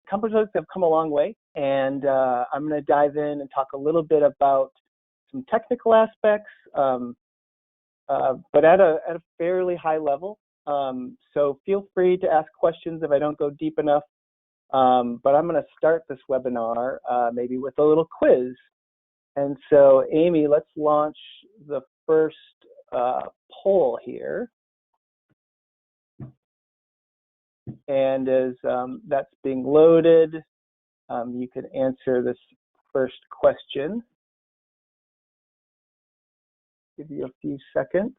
compost toilets have come a long way, and I'm going to dive in and talk a little bit about some technical aspects, but at a fairly high level. So feel free to ask questions if I don't go deep enough. But I'm going to start this webinar maybe with a little quiz. And so, Amy, let's launch the first poll here. And as that's being loaded, you can answer this first question. Give you a few seconds.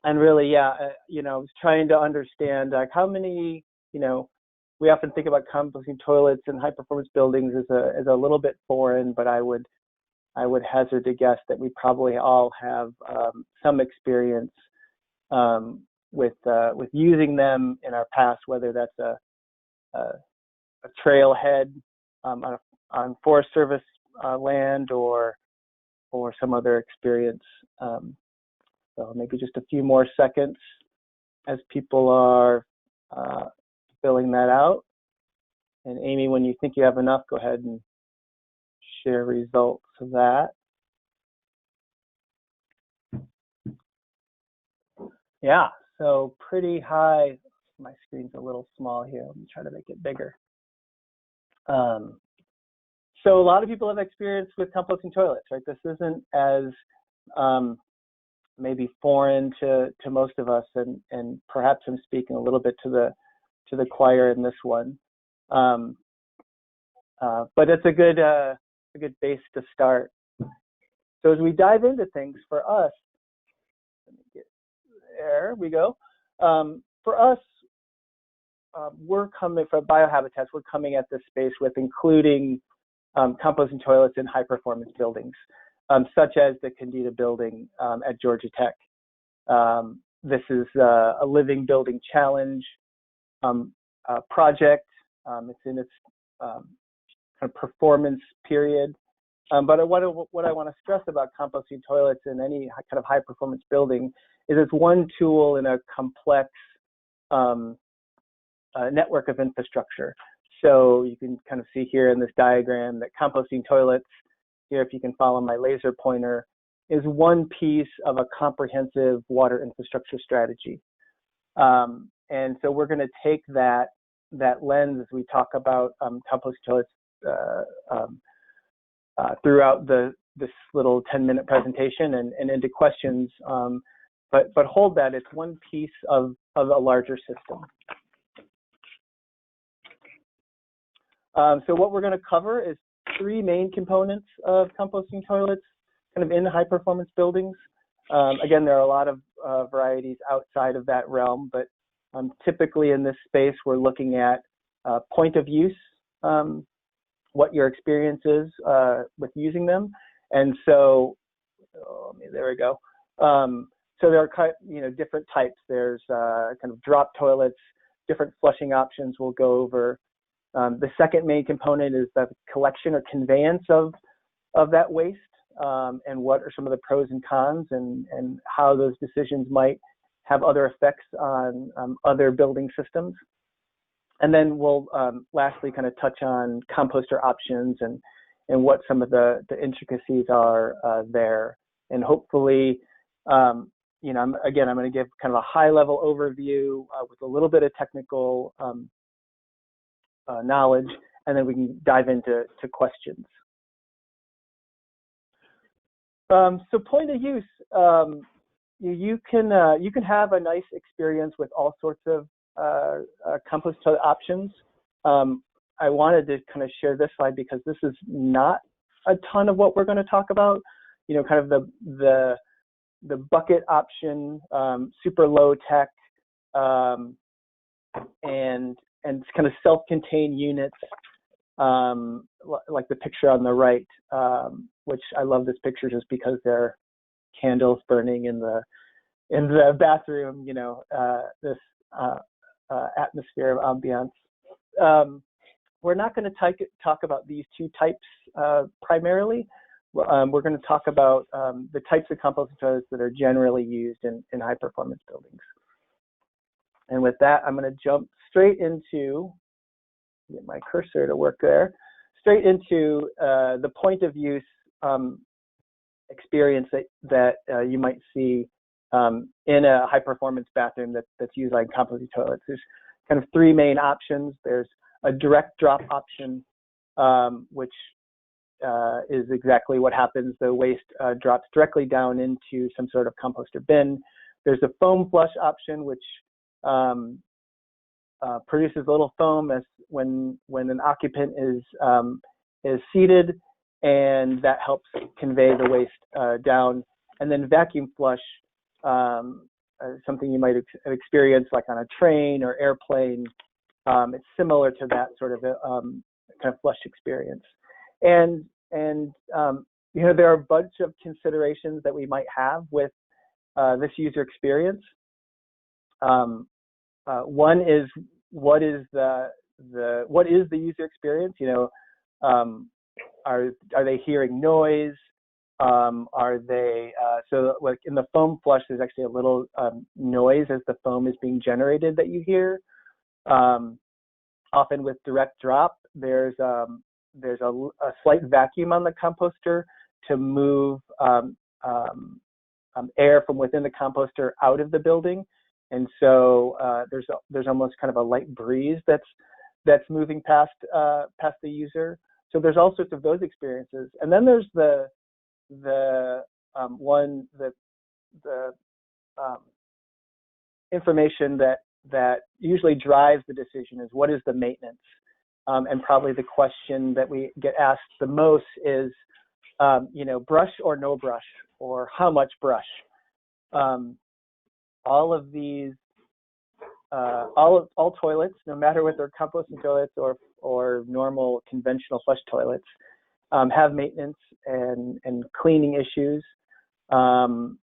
And really, yeah, you know, I was trying to understand like how many, you know, we often think about composting toilets and high performance buildings as a little bit foreign, but I would hazard to guess that we probably all have some experience with using them in our past, whether that's a trailhead on Forest Service land or some other experience. So maybe just a few more seconds as people are filling that out. And Amy, when you think you have enough, go ahead and share results of that. Yeah, so pretty high. My screen's a little small here. Let me try to make it bigger. So a lot of people have experience with composting toilets, right? This isn't as maybe foreign to most of us, and perhaps I'm speaking a little bit to the choir in this one. But it's a good base to start. So as we dive into things for us, there we go. For us, we're coming from Biohabitats. We're coming at this space with including composting toilets in high performance buildings, such as the Candida building at Georgia Tech. This is a living building challenge project. It's in its kind of performance period. But what I want to stress about composting toilets in any kind of high performance building is it's one tool in a complex network of infrastructure. So you can kind of see here in this diagram that composting toilets, here if you can follow my laser pointer, is one piece of a comprehensive water infrastructure strategy. And so we're going to take that lens as we talk about composting toilets throughout this little 10-minute presentation and into questions. But hold that, it's one piece of a larger system. So what we're going to cover is three main components of composting toilets, kind of in high performance buildings. Again, there are a lot of varieties outside of that realm, but typically in this space, we're looking at point of use, what your experience is with using them. And so, there we go. So there are different types. There's kind of drop toilets, different flushing options we'll go over. The second main component is the collection or conveyance of that waste, and what are some of the pros and cons, and how those decisions might have other effects on other building systems. And then we'll lastly kind of touch on composter options and what some of the intricacies are there. And hopefully, I'm going to give kind of a high-level overview with a little bit of technical knowledge, and then we can dive into questions. So point of use, you can have a nice experience with all sorts of compost toilet options. I wanted to kind of share this slide because this is not a ton of what we're going to talk about. Kind of the bucket option, super low tech, and kind of self-contained units, like the picture on the right, which I love this picture just because there are candles burning in the bathroom. This atmosphere of ambiance. We're not going to talk about these two types primarily, we're going to talk about the types of composting toilets that are generally used in high-performance buildings. And with that, I'm going to jump straight into, get my cursor to work there, straight into the point of use experience that you might see in a high-performance bathroom that's utilizing composting toilets. There's kind of three main options. There's a direct drop option, which is exactly what happens. The waste drops directly down into some sort of composter bin. There's a foam flush option, which produces a little foam as when an occupant is seated, and that helps convey the waste down. And then vacuum flush, something you might experience like on a train or airplane. It's similar to that sort of kind of flush experience. And you know, there are a bunch of considerations that we might have with this user experience. One is what is the user experience? You know, are they hearing noise? Are they so like in the foam flush, there's actually a little noise as the foam is being generated that you hear. Often with direct drop, there's a slight vacuum on the composter to move air from within the composter out of the building, and so there's almost kind of a light breeze that's moving past the user. So there's all sorts of those experiences, and then there's the information that usually drives the decision is what is the maintenance, and probably the question that we get asked the most is, you know, brush or no brush, or how much brush. All of these, all toilets, no matter whether they're composting toilets or normal conventional flush toilets, have maintenance and cleaning issues, and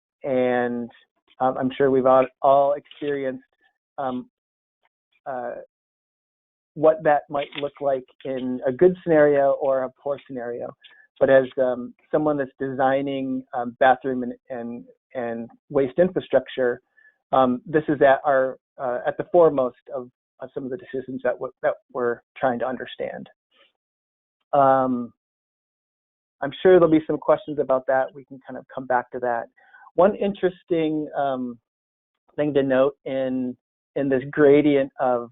I'm sure we've all experienced what that might look like in a good scenario or a poor scenario. But as someone that's designing bathroom and waste infrastructure, this is at the foremost of some of the decisions that we're trying to understand. I'm sure there'll be some questions about that. We can kind of come back to that. One interesting thing to note in this gradient of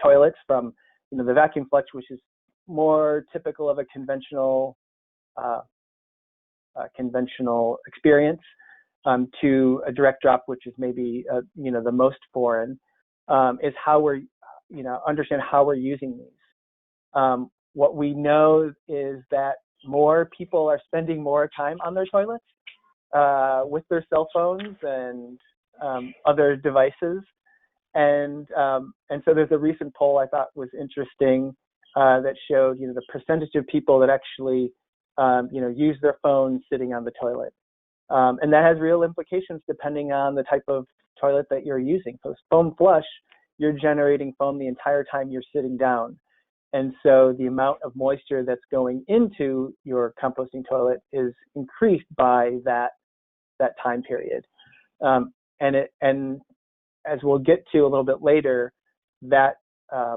toilets from, you know, the vacuum flush, which is more typical of a conventional experience, to a direct drop, which is maybe you know, the most foreign, is how we're, you know, understand how we're using these. What we know is that more people are spending more time on their toilets with their cell phones and other devices, and so there's a recent poll I thought was interesting that showed, you know, the percentage of people that actually you know, use their phone sitting on the toilet, and that has real implications depending on the type of toilet that you're using. So foam flush, you're generating foam the entire time you're sitting down. And so the amount of moisture that's going into your composting toilet is increased by that time period. And as we'll get to a little bit later, that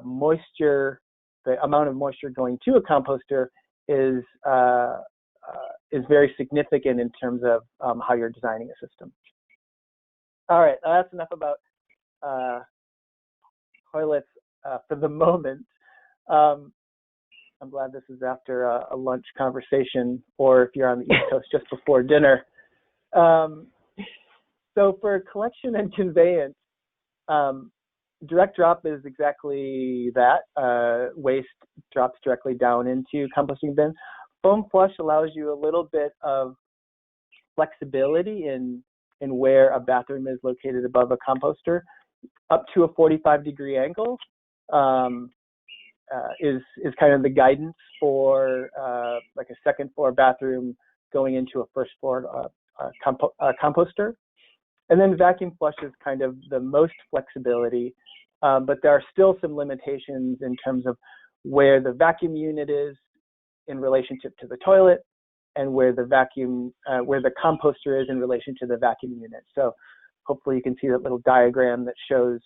moisture, the amount of moisture going to a composter is very significant in terms of how you're designing a system. All right, that's enough about toilets for the moment. I'm glad this is after a lunch conversation, or if you're on the East Coast, just before dinner. So for collection and conveyance, direct drop is exactly that. Waste drops directly down into composting bin. Foam flush allows you a little bit of flexibility in where a bathroom is located above a composter. Up to a 45-degree angle is kind of the guidance for like a second floor bathroom going into a first floor composter. And then vacuum flush is kind of the most flexibility, but there are still some limitations in terms of where the vacuum unit is in relationship to the toilet, and where the vacuum, where the composter is in relation to the vacuum unit. So hopefully you can see that little diagram that shows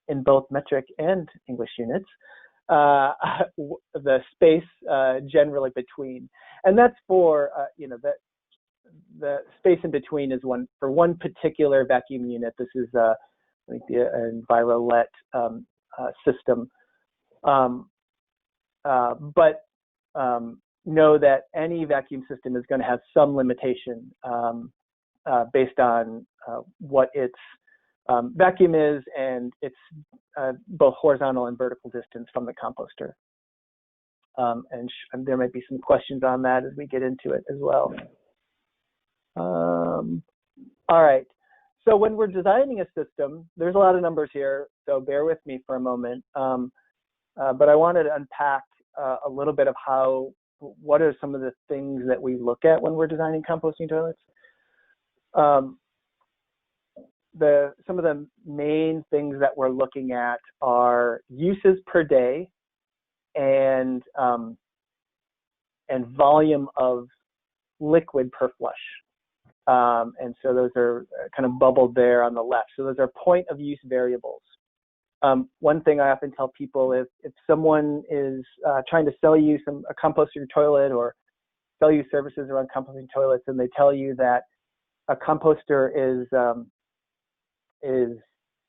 in both metric and English units the space generally between, and that's for the space in between is for one particular vacuum unit. This is I think the Envirolet system, but know that any vacuum system is going to have some limitation based on what its vacuum is and its both horizontal and vertical distance from the composter. And there might be some questions on that as we get into it as well. All right. So when we're designing a system, there's a lot of numbers here, so bear with me for a moment. But I wanted to unpack a little bit of what are some of the things that we look at when we're designing composting toilets. Some of the main things that we're looking at are uses per day and volume of liquid per flush. And so those are kind of bubbled there on the left. So those are point of use variables. One thing I often tell people, if someone is trying to sell you a composting toilet or sell you services around composting toilets, and they tell you that a composter is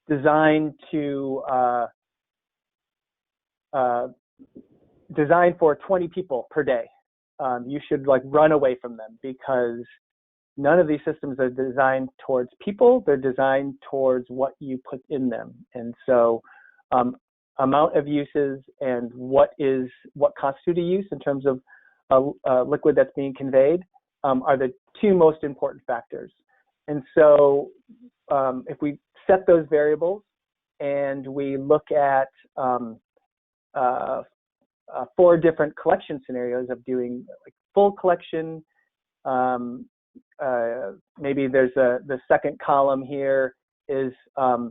designed for 20 people per day, you should run away from them, because none of these systems are designed towards people. They're designed towards what you put in them. And so amount of uses and what constitutes a use in terms of liquid that's being conveyed are the two most important factors. And so if we set those variables and we look at 4 different collection scenarios of doing full collection, maybe there's the second column here is a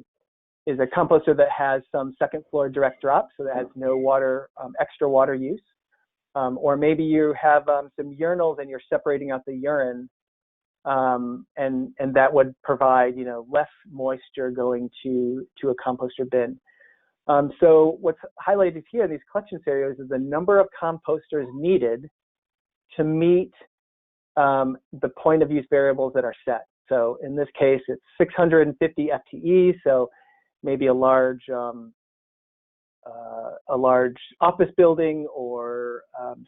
composter that has some second floor direct drop, so that has no water, extra water use. Or maybe you have some urinals and you're separating out the urine, and that would provide less moisture going to a composter bin. So what's highlighted here in these collection scenarios is the number of composters needed to meet the point of use variables that are set. So in this case, it's 650 FTE. So maybe a large office building or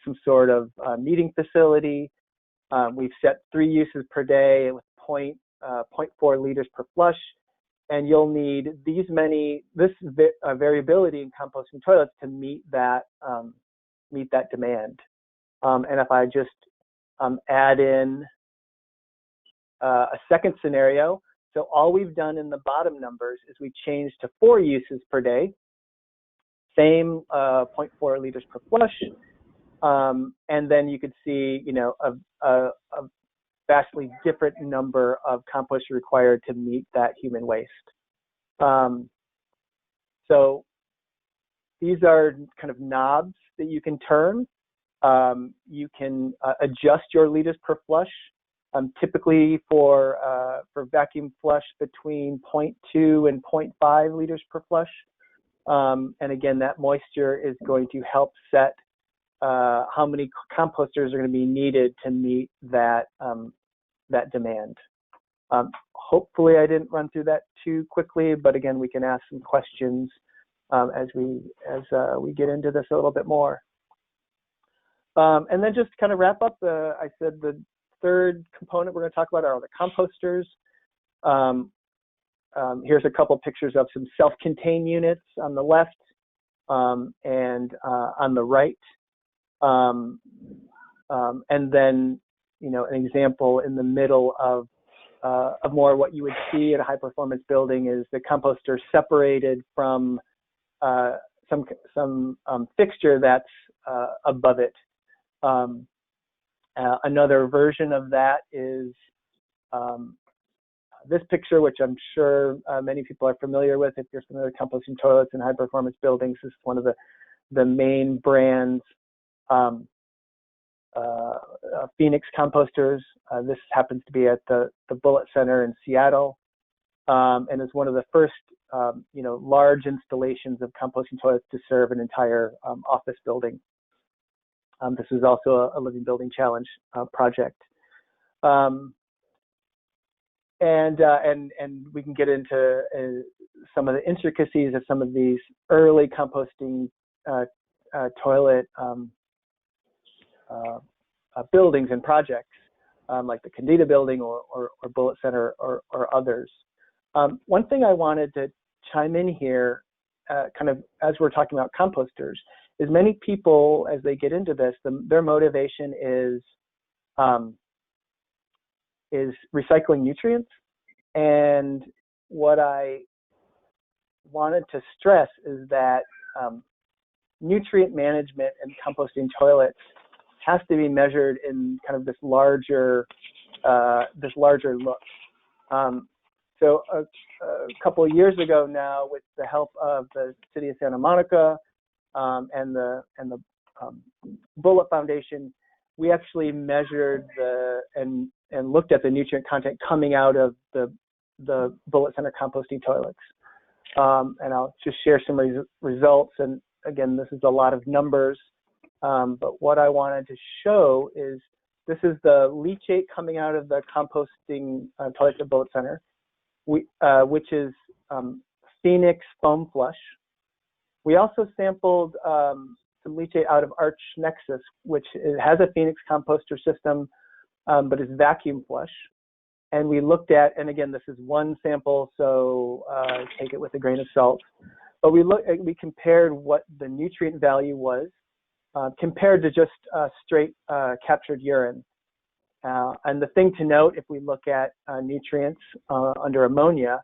some sort of meeting facility. We've set 3 uses per day with 0.4 liters per flush, and you'll need this variability in composting toilets to meet that demand. And if I just add in a second scenario, so all we've done in the bottom numbers is we changed to 4 uses per day, same 0.4 liters per flush, and then you could see a vastly different number of compost required to meet that human waste. So these are kind of knobs that you can turn. You can adjust your liters per flush. Typically for vacuum flush between 0.2 and 0.5 liters per flush. And again, that moisture is going to help set how many composters are going to be needed to meet that demand. Hopefully I didn't run through that too quickly, but again, we can ask some questions as we get into this a little bit more. And then just to kind of wrap up, I said the third component we're going to talk about are the composters. Here's a couple pictures of some self-contained units on the left and on the right. And then, an example in the middle of more what you would see at a high-performance building is the composter separated from some fixture that's above it. Another version of that is this picture, which I'm sure many people are familiar with. If you're familiar with composting toilets in high-performance buildings, this is one of the main brands Phoenix Composters. This happens to be at the Bullitt Center in Seattle, and is one of the first large installations of composting toilets to serve an entire office building. This is also a Living Building Challenge project. And we can get into some of the intricacies of some of these early composting toilet buildings and projects, like the Candida Building or Bullitt Center or others. One thing I wanted to chime in here, kind of as we're talking about composters, is many people, as they get into this, their motivation is recycling nutrients. And what I wanted to stress is that nutrient management and composting toilets has to be measured in kind of this larger look. So a couple of years ago now, with the help of the City of Santa Monica and the Bullitt Foundation, we actually measured and looked at the nutrient content coming out of the Bullitt Center composting toilets. And I'll just share some results. And again, this is a lot of numbers, but what I wanted to show is this is the leachate coming out of the composting toilets at Bullitt Center, which is Phoenix foam flush. We also sampled some leachate out of Arch Nexus, which has a Phoenix composter system, but is vacuum flush. And we looked at, and again, this is one sample, so take it with a grain of salt. But we compared what the nutrient value was compared to just straight captured urine. And the thing to note, if we look at nutrients under ammonia,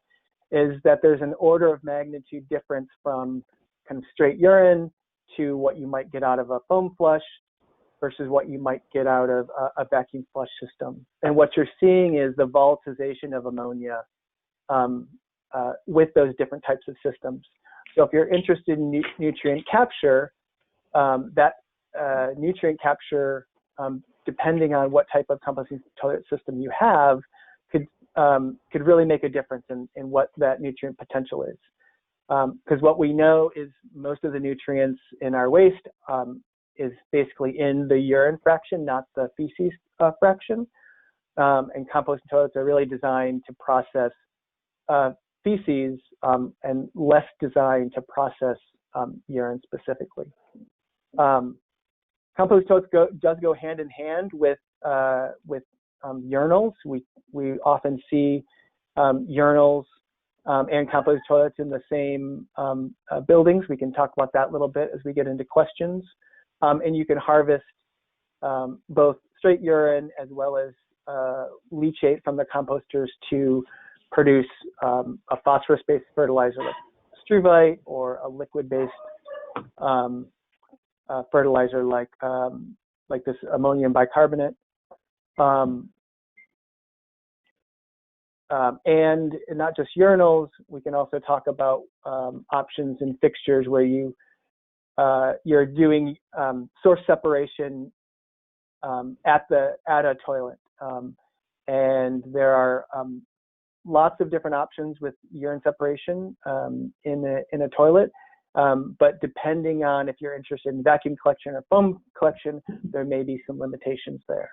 is that there's an order of magnitude difference from kind of straight urine to what you might get out of a foam flush versus what you might get out of a vacuum flush system. And what you're seeing is the volatilization of ammonia with those different types of systems. So if you're interested in nutrient capture, nutrient capture, depending on what type of composting toilet system you have, could really make a difference in what that nutrient potential is. Because what we know is most of the nutrients in our waste is basically in the urine fraction, not the feces fraction. And composting toilets are really designed to process feces and less designed to process urine specifically. Compost toilets does go hand in hand with urinals. We often see urinals and compost toilets in the same buildings. We can talk about that a little bit as we get into questions. And you can harvest both straight urine as well as leachate from the composters to produce a phosphorus-based fertilizer like struvite, or a liquid-based fertilizer like this ammonium bicarbonate. And not just urinals, we can also talk about options in fixtures where you're doing source separation at a toilet. And there are lots of different options with urine separation in a toilet. But depending on if you're interested in vacuum collection or foam collection, there may be some limitations there.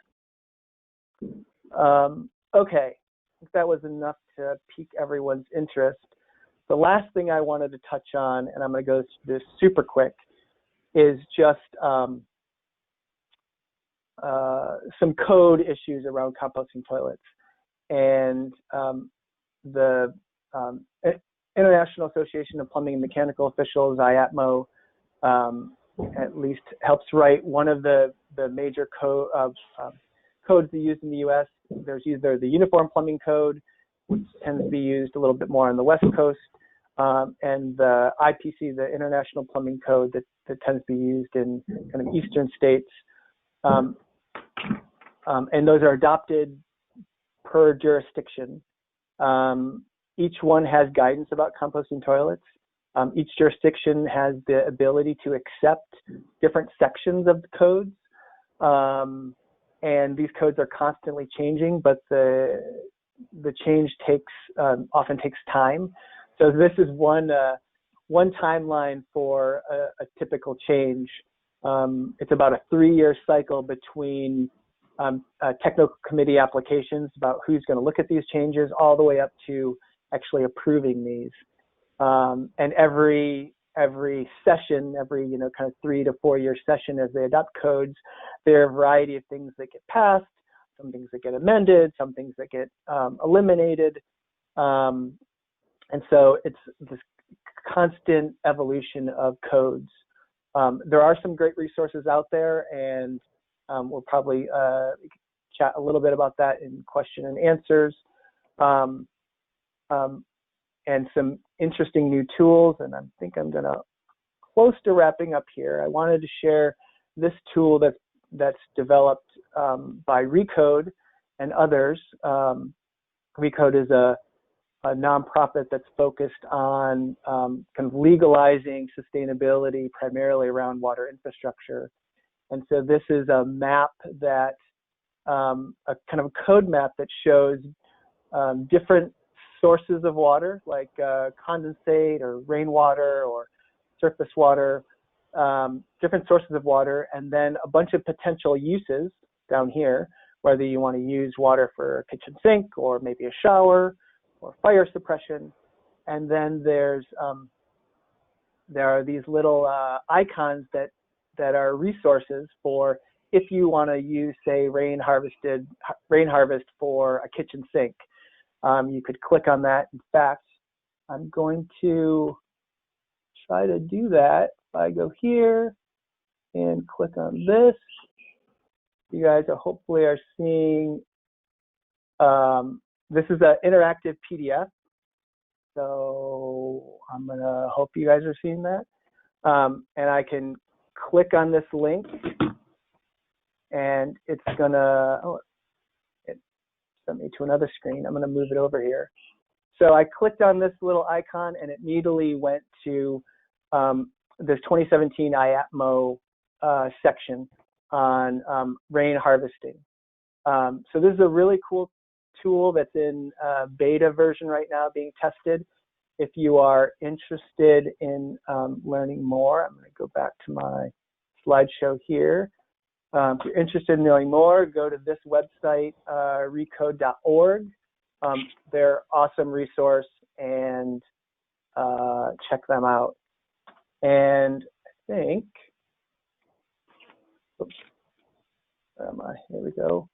Okay, I think that was enough to pique everyone's interest. The last thing I wanted to touch on, and I'm going to go through this super quick, is just some code issues around composting toilets. And the International Association of Plumbing and Mechanical Officials, IAPMO, at least helps write one of the major codes they use in the U.S. There's either the Uniform Plumbing Code, which tends to be used a little bit more on the West Coast, and the IPC, the International Plumbing Code, that tends to be used in kind of eastern states. And those are adopted per jurisdiction. Each one has guidance about composting toilets. Each jurisdiction has the ability to accept different sections of the codes. And these codes are constantly changing, but the change often takes time. So this is one timeline for a typical change. It's about a 3-year cycle between technical committee applications about who's going to look at these changes, all the way up to actually approving these. And every session, every kind of 3 to 4 year session, as they adopt codes, there are a variety of things that get passed, some things that get amended, some things that get eliminated, and so it's this constant evolution of codes. There are some great resources out there, and we'll probably chat a little bit about that in question and answers, and some interesting new tools. And I think I'm gonna close to wrapping up here. I wanted to share this tool that's developed by Recode and others. Recode is a nonprofit that's focused on kind of legalizing sustainability, primarily around water infrastructure. And so this is a map that, a kind of a code map that shows different sources of water, like condensate or rainwater or surface water, different sources of water, and then a bunch of potential uses down here, whether you want to use water for a kitchen sink or maybe a shower or fire suppression. And then there are these little icons that are resources for if you want to use, say, rain harvest for a kitchen sink. You could click on that. In fact, I'm going to try to do that. If I go here and click on this, you guys hopefully are seeing, this is an interactive PDF. So I'm gonna hope you guys are seeing that. And I can click on this link, and it's gonna, it sent me to another screen. I'm gonna move it over here. So I clicked on this little icon, and it immediately went to this 2017 IAPMO section on rain harvesting. So this is a really cool tool that's in beta version right now, being tested. If you are interested in learning more, I'm going to go back to my slideshow here. If you're interested in knowing more, go to this website, recode.org. They're an awesome resource, and check them out. And I think, oops, where am I? Here we go.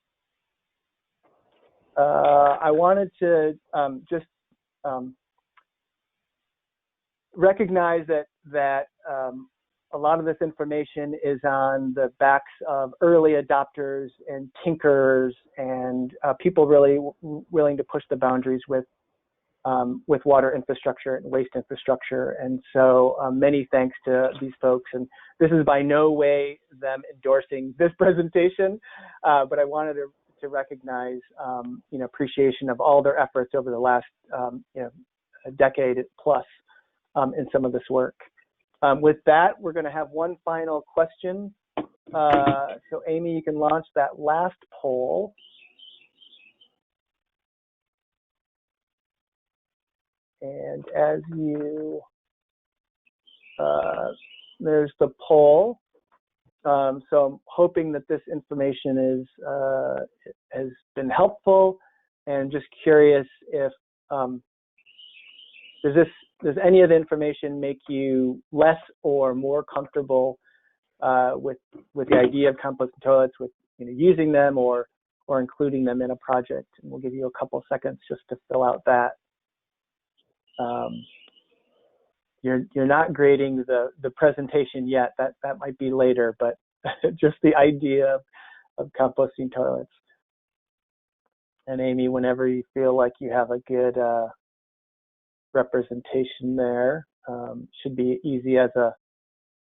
I wanted to just recognize that a lot of this information is on the backs of early adopters and tinkerers and people really willing to push the boundaries with water infrastructure and waste infrastructure. And so many thanks to these folks. And this is by no way them endorsing this presentation, but I wanted to recognize appreciation of all their efforts over the last a decade plus in some of this work. With that, we're going to have one final question. So Amy, you can launch that last poll. And as you, there's the poll. So I'm hoping that this information has been helpful, and just curious if does any of the information make you less or more comfortable with the idea of composting toilets, with using them or including them in a project? And we'll give you a couple seconds just to fill out that. You're not grading the presentation yet. That might be later, but just the idea of composting toilets. And Amy, whenever you feel like you have a good representation there, should be easy as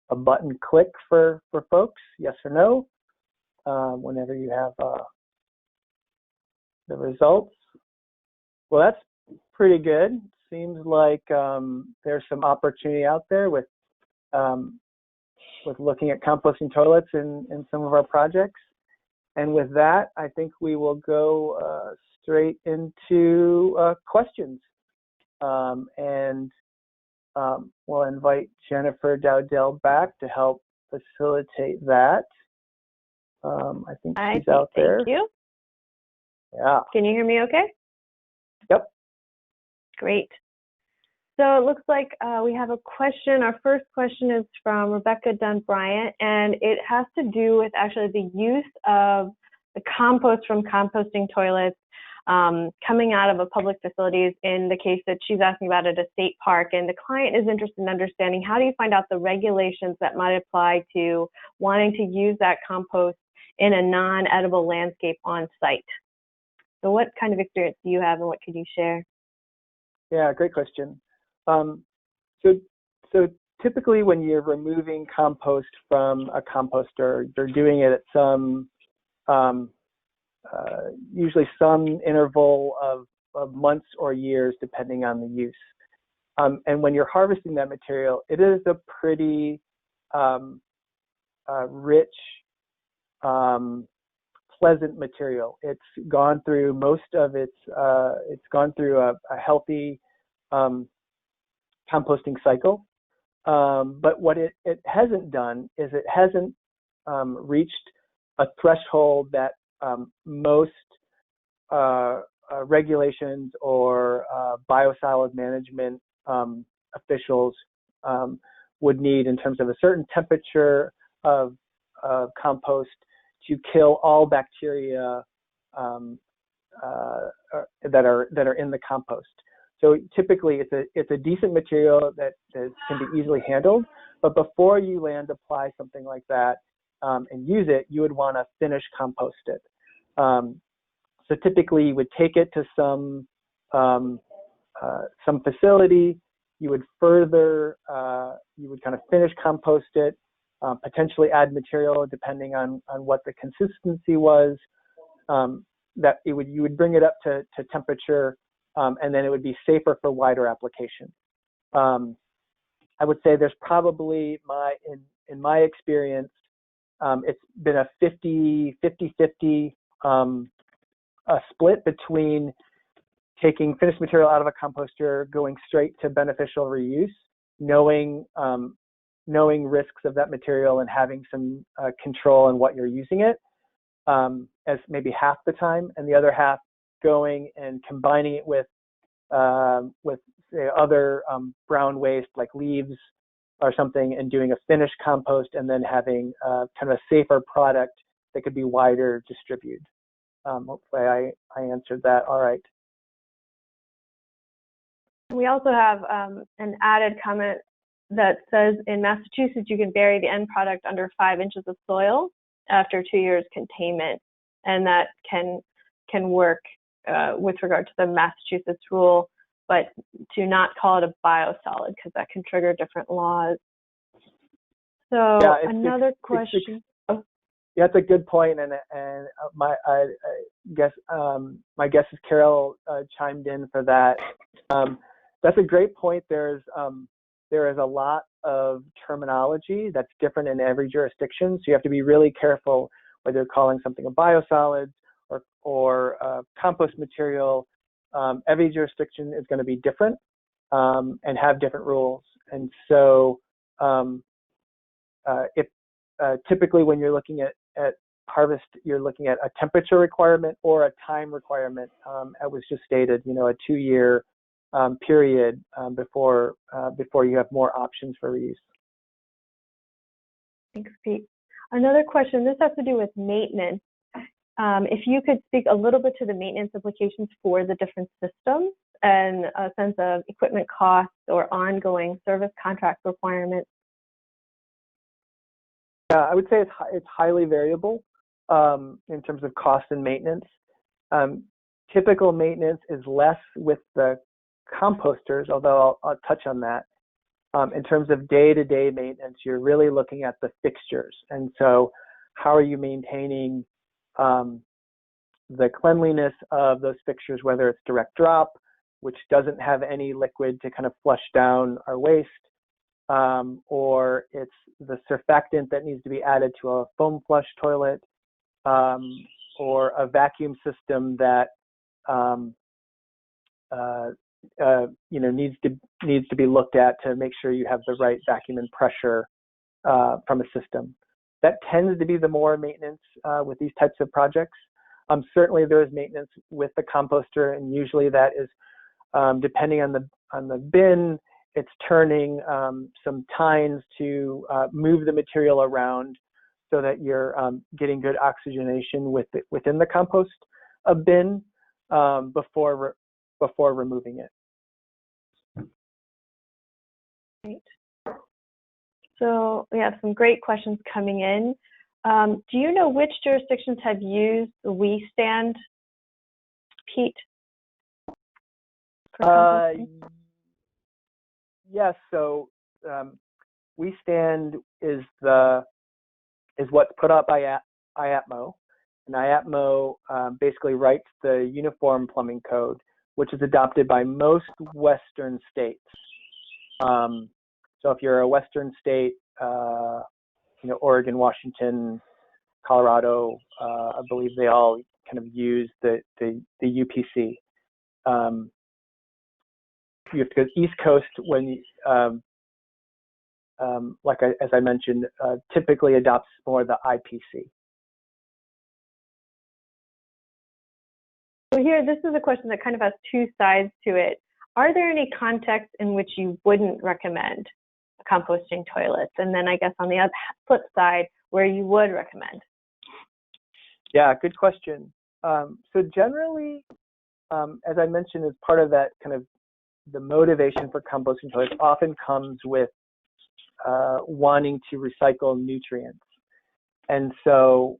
a button click for folks, yes or no, whenever you have the results. Well, that's pretty good. Seems like there's some opportunity out there with looking at composting toilets in some of our projects. And with that, I think we will go straight into questions. And we'll invite Jennifer Dowdell back to help facilitate that. I think she's out there. Thank you. Yeah. Can you hear me okay? Yep. Great. So it looks like we have a question. Our first question is from Rebecca Dunn Bryant, and it has to do with actually the use of the compost from composting toilets coming out of a public facilities in the case that she's asking about at a state park. And the client is interested in understanding, how do you find out the regulations that might apply to wanting to use that compost in a non-edible landscape on site? So what kind of experience do you have, and what could you share? Yeah, great question. So typically when you're removing compost from a composter, you're doing it at some, usually some interval of months or years, depending on the use. And when you're harvesting that material, it is a pretty rich, pleasant material. It's gone through most of its, it's gone through a healthy composting cycle. But what it hasn't done is it hasn't reached a threshold that most regulations or biosolid management officials would need in terms of a certain temperature of compost to kill all bacteria that are in the compost. So typically it's a decent material that can be easily handled, but before you land apply something like that and use it, you would want to finish compost it. So typically you would take it to some facility, you would you would kind of finish compost it, potentially add material depending on what the consistency was, that you would bring it up to temperature, and then it would be safer for wider application. I would say there's probably, in my experience, it's been a 50-50 split between taking finished material out of a composter, going straight to beneficial reuse, knowing risks of that material and having some control on what you're using it, as maybe half the time, and the other half going and combining it with say, other brown waste like leaves or something, and doing a finished compost, and then having kind of a safer product that could be wider distributed. Hopefully I answered that all right. We also have an added comment that says in Massachusetts you can bury the end product under 5 inches of soil after 2 years containment, and that can work with regard to the Massachusetts rule, but to not call it a biosolid because that can trigger different laws. So yeah, another question. Yeah, that's a good point, and my guess is Carol chimed in for that. That's a great point. There is a lot of terminology that's different in every jurisdiction, so you have to be really careful whether you're calling something a biosolids or compost material. Every jurisdiction is going to be different and have different rules, and so if typically when you're looking at harvest, you're looking at a temperature requirement or a time requirement. It was just stated, a 2-year period before you have more options for reuse. Thanks, Pete. Another question, this has to do with maintenance. If you could speak a little bit to the maintenance implications for the different systems and a sense of equipment costs or ongoing service contract requirements. Yeah, I would say it's highly variable in terms of cost and maintenance. Typical maintenance is less with the composters, although I'll touch on that. In terms of day-to-day maintenance, you're really looking at the fixtures. And so how are you maintaining the cleanliness of those fixtures, whether it's direct drop, which doesn't have any liquid to kind of flush down our waste, or it's the surfactant that needs to be added to a foam flush toilet, or a vacuum system that needs to be looked at to make sure you have the right vacuum and pressure from a system. That tends to be the more maintenance with these types of projects. Certainly there is maintenance with the composter, and usually that is depending on the bin. It's turning some tines to move the material around so that you're getting good oxygenation within the compost bin before removing it. Great. So we have some great questions coming in. Do you know which jurisdictions have used the We Stand, Pete? Yes. So We Stand is what's put out by IAPMO, and IAPMO basically writes the Uniform Plumbing Code, which is adopted by most Western states. So if you're a Western state, Oregon, Washington, Colorado, I believe they all kind of use the UPC. You have to go East Coast when, as I mentioned, typically adopts more the IPC. So here, this is a question that kind of has two sides to it. Are there any contexts in which you wouldn't recommend composting toilets? And then I guess on the other flip side, where you would recommend? Yeah, good question. So generally, as I mentioned, as part of that kind of the motivation for composting toilets often comes with wanting to recycle nutrients. And so,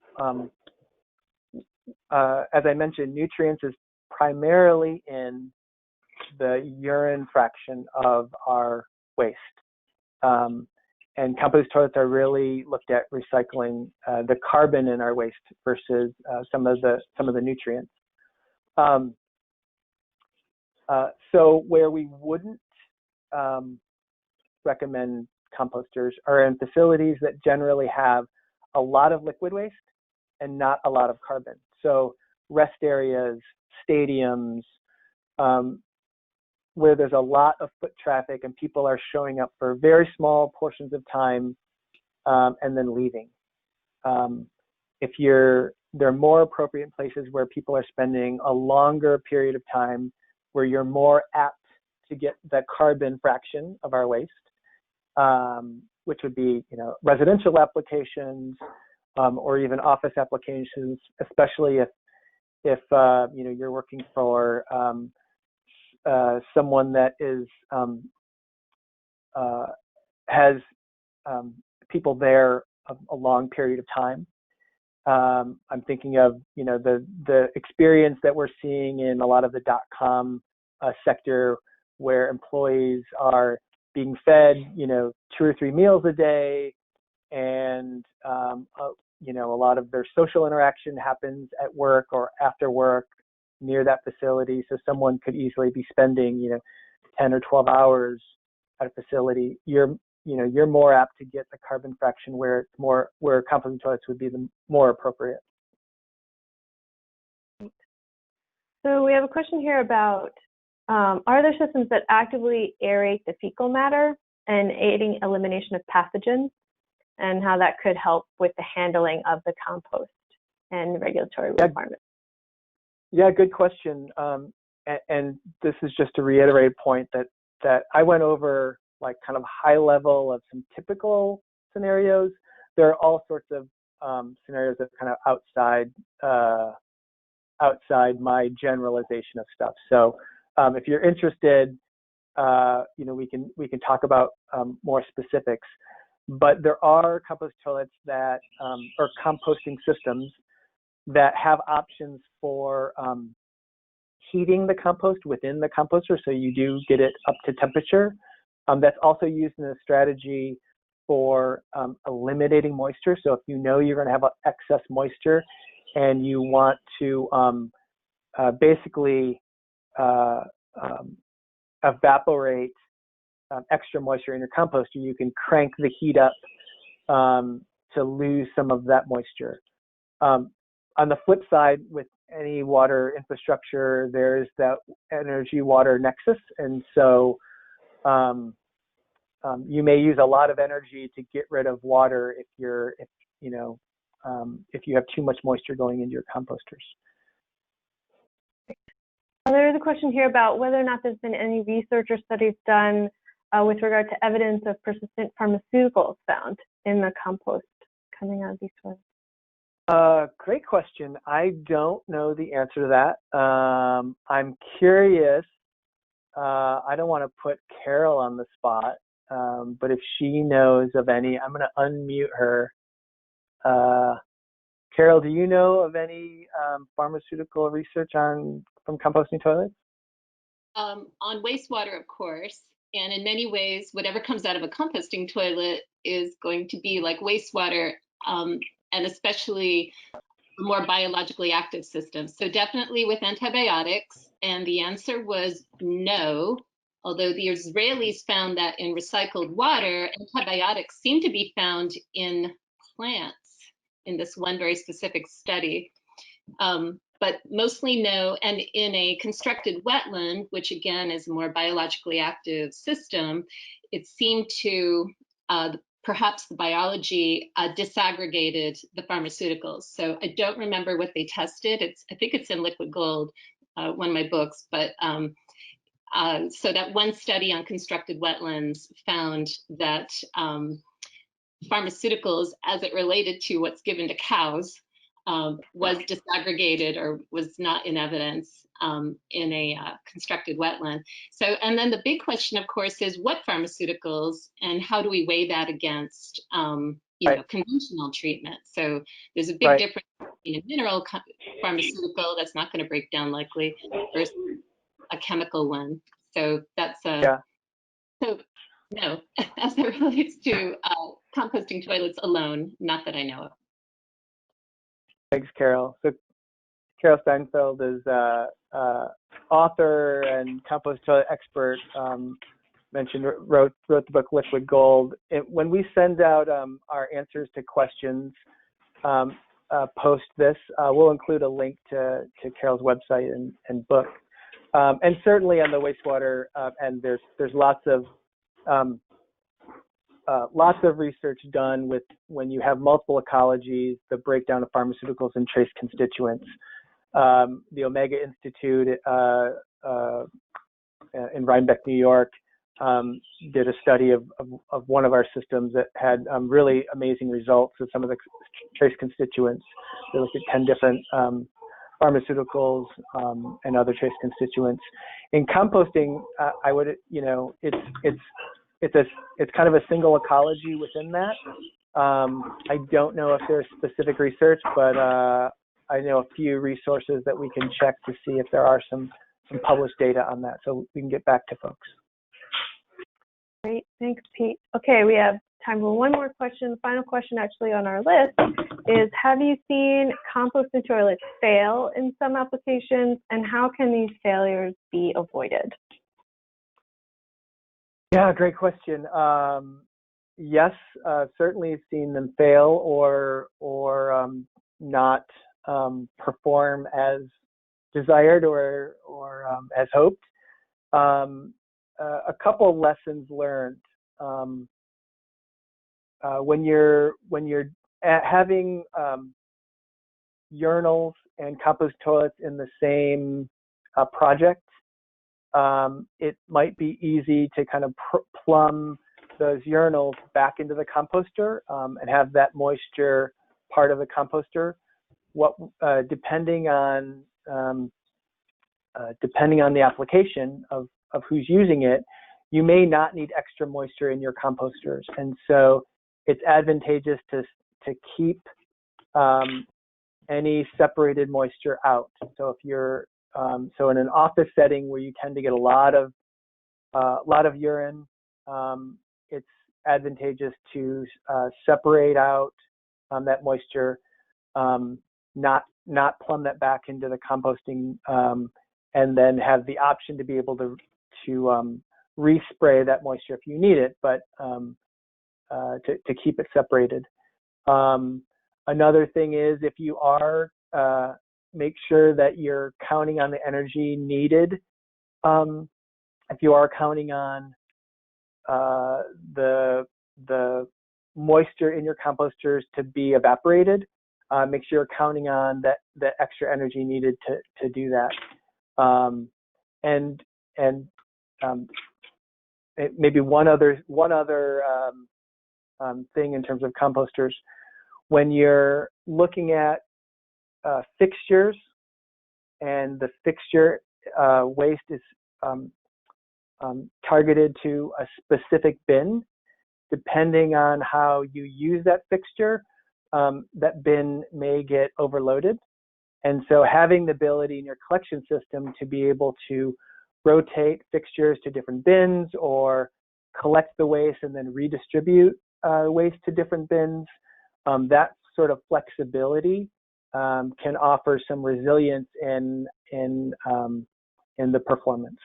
as I mentioned, nutrients is primarily in the urine fraction of our waste. And compost toilets are really looked at recycling the carbon in our waste versus some of the nutrients. So where we wouldn't recommend composters are in facilities that generally have a lot of liquid waste and not a lot of carbon. So rest areas, stadiums, where there's a lot of foot traffic and people are showing up for very small portions of time and then leaving. There are more appropriate places where people are spending a longer period of time, where you're more apt to get the carbon fraction of our waste, which would be, residential applications or even office applications, especially if you're working for someone that has people there a long period of time. I'm thinking of the experience that we're seeing in a lot of the .com sector, where employees are being fed 2 or 3 meals a day, and a lot of their social interaction happens at work or after work near that facility. So someone could easily be spending 10 or 12 hours at a facility. You're more apt to get the carbon fraction where composting toilets would be the more appropriate. So we have a question here about, are there systems that actively aerate the fecal matter and aiding elimination of pathogens, and how that could help with the handling of the compost and regulatory requirements? Yeah, good question. And this is just to reiterate a point that I went over, like kind of high level of some typical scenarios. There are all sorts of scenarios that are kind of outside my generalization of stuff. So if you're interested, we can talk about more specifics. But there are compost toilets that or composting systems that have options for heating the compost within the composter, so you do get it up to temperature. That's also used in a strategy for eliminating moisture. So if you're going to have excess moisture and you want to basically evaporate extra moisture in your composter, you can crank the heat up to lose some of that moisture. on the flip side, with any water infrastructure, there's that energy-water nexus, and so you may use a lot of energy to get rid of water if you have too much moisture going into your composters. There is a question here about whether or not there's been any research or studies done with regard to evidence of persistent pharmaceuticals found in the compost coming out of these soils. Great question. I don't know the answer to that. I'm curious. I don't want to put Carol on the spot, but if she knows of any, I'm going to unmute her. Carol, do you know of any pharmaceutical research from composting toilets? On wastewater, of course, and in many ways, whatever comes out of a composting toilet is going to be like wastewater, and especially more biologically active systems. So definitely with antibiotics, and the answer was no, although the Israelis found that in recycled water, antibiotics seem to be found in plants in this one very specific study. But mostly no, and in a constructed wetland, which again is a more biologically active system, it seemed to, perhaps the biology disaggregated the pharmaceuticals. So I don't remember what they tested. I think it's in Liquid Gold, one of my books, but so that one study on constructed wetlands found that pharmaceuticals, as it related to what's given to cows, was disaggregated or was not in evidence in a constructed wetland. So, and then the big question, of course, is what pharmaceuticals and how do we weigh that against, conventional treatment? So there's a big difference between a mineral pharmaceutical that's not going to break down likely versus a chemical one. So that's so no, as it relates to composting toilets alone, not that I know of. Thanks, Carol. So Carol Steinfeld is author and compost toilet expert. Wrote the book Liquid Gold. When we send out our answers to questions post this, we'll include a link to Carol's website and book. And certainly on the wastewater end, there's lots of research done with when you have multiple ecologies, the breakdown of pharmaceuticals and trace constituents. The Omega Institute in Rhinebeck, New York, did a study of one of our systems that had really amazing results with some of the trace constituents. They looked at 10 different pharmaceuticals and other trace constituents. In composting, I would, it's kind of a single ecology within that. I don't know if there's specific research, but I know a few resources that we can check to see if there are some published data on that, so we can get back to folks. Great, thanks, Pete. Okay, we have time for one more question. The final question actually on our list is, have you seen composting toilets fail in some applications, and how can these failures be avoided? Yeah, great question. Yes, certainly seen them fail or not perform as desired or as hoped. A couple of lessons learned. When you're having urinals and compost toilets in the same project, it might be easy to kind of plumb those urinals back into the composter and have that moisture part of the composter. Depending on the application of who's using it, you may not need extra moisture in your composters, and so it's advantageous to keep any separated moisture out. So if you're so in an office setting where you tend to get a lot of urine, it's advantageous to separate out that moisture, not plumb that back into the composting, and then have the option to be able to respray that moisture if you need it, but to keep it separated. Another thing is, if you are make sure that you're counting on the energy needed. If you are counting on the moisture in your composters to be evaporated, make sure you're counting on the extra energy needed to do that. Maybe one other thing in terms of composters, when you're looking at fixtures and the fixture waste is targeted to a specific bin, depending on how you use that fixture, that bin may get overloaded. And so having the ability in your collection system to be able to rotate fixtures to different bins or collect the waste and then redistribute waste to different bins, that sort of flexibility can offer some resilience in the performance.